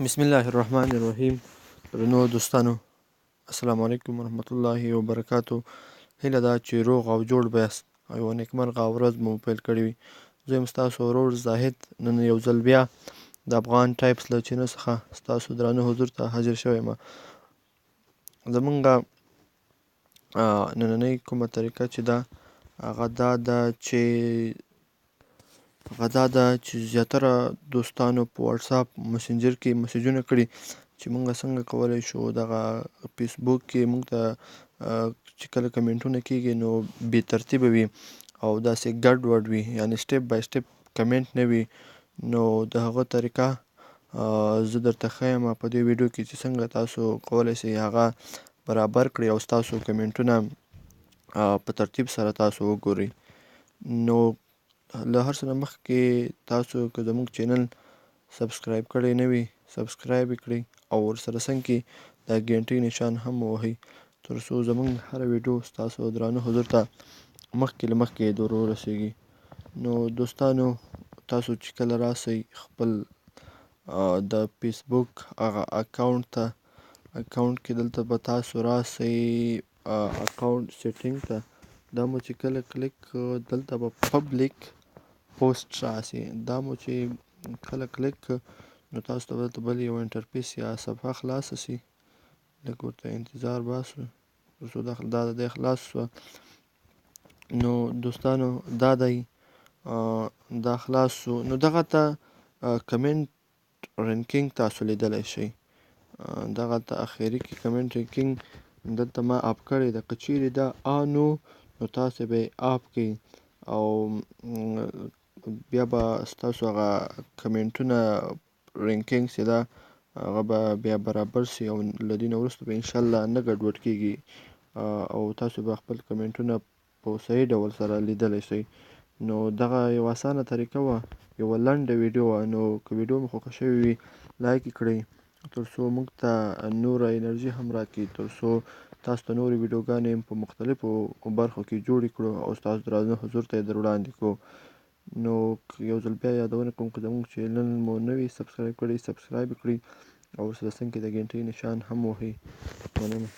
بسم الله الرحمن الرحیم. درنو دوستانو، السلام علیکم ورحمت الله وبرکاتو. هیله ده چې روغ او جوړ به یاست او یوه نیکمرغه ورځ مو پیل کړې وي. زه یم ستاسو ورور زاهد. نن یو ځل بیا د افغان ټایپس له چینل څخه ستاسو درانه حضور ته حاضر شوی یم. زمونږ نننۍ کومه طریقه چې ده هغه دا ده چې زیاتره دوستانو په واتساپ مسنجر کې مسیجونه کړي چې مونږ څنګه کولی شو دغه فیسبوک کې مونږ ته چې کله کمنټونه کیږي نو بې ترتیبه وي او داسې ګډوډ وي، یعنی سټیپ بای سټیپ کمنټ نه وي. نو د هغه طریقه زه درته ښیم په دې ویډیو کې چې څنګه تاسو کولی شئ هغه برابر کړئ او ستاسو کمنټونه په ترتیب سره تاسو وګورئ. نو له هر څه نه مخکې تاسو که زموږ چینل سبسکرایب کړی نه وي سبسکرایب یې کړئ او ورسره څنګ کې د ګنټۍ نشان هم ووهئ تر څو زموږ هره ویډیو ستاسو درانه حضور ته مخکې له مخکې در ورسیږي. نو دوستانو، تاسو چې کله راسئ خپل د فیسبوک هغه اکاونټ کې دلته به تاسو راسئ اکاونټ سیټینګ ته. دا مو چې کله کلیک دلته به پبلیک پوسټ راسي. دا مو چې کله کلیک نو تاسو ته دلته بل یو انټرفیس یا صفحه خلاصه سي. لږ ورته انتظار باسو تر څو دا د دې خلاص سوه. نو دوستانو دا دی دا خلاص سو. نو دغه ته کمنټ رینکینګ تاسو لیدلی شئ. دغه ته اخري کې کمنټ رینکینګ دلته ما اپ کړی ده. که چیرې دا آنو نو تاسو به یې اپ کړئ او بیا به ستاسو هغه کمنټونه رینکینګ چې ده هغه به بیا برابر سي او له دې نه وروسته به انشاءالله نه ګډوډ کیږي او تاسو به خپل کمنټونه په صحیح ډول سره لیدلی شئ. نو دغه یوه اسانه طریقه وه، یوه لنډه ویډیو وه. نو که ویډیو مو خوښه شوې وي لایک یې کړئ تر څو موږ ته نوره انرژي هم راکړي، تر څو تاسو ته نورې ویډیوګانې په مختلفو برخو کې جوړې کړو او ستاسو درانه حضور ته یې در وړاندې کړو. نو یو ځل بیا یادونه کوم که زموږ چینل مو نه وي سبسکرایب کړی سبسکرایب یې کړئ او ورسره څنګ کې د ګنټۍ نشان هم ووهئ. مننه.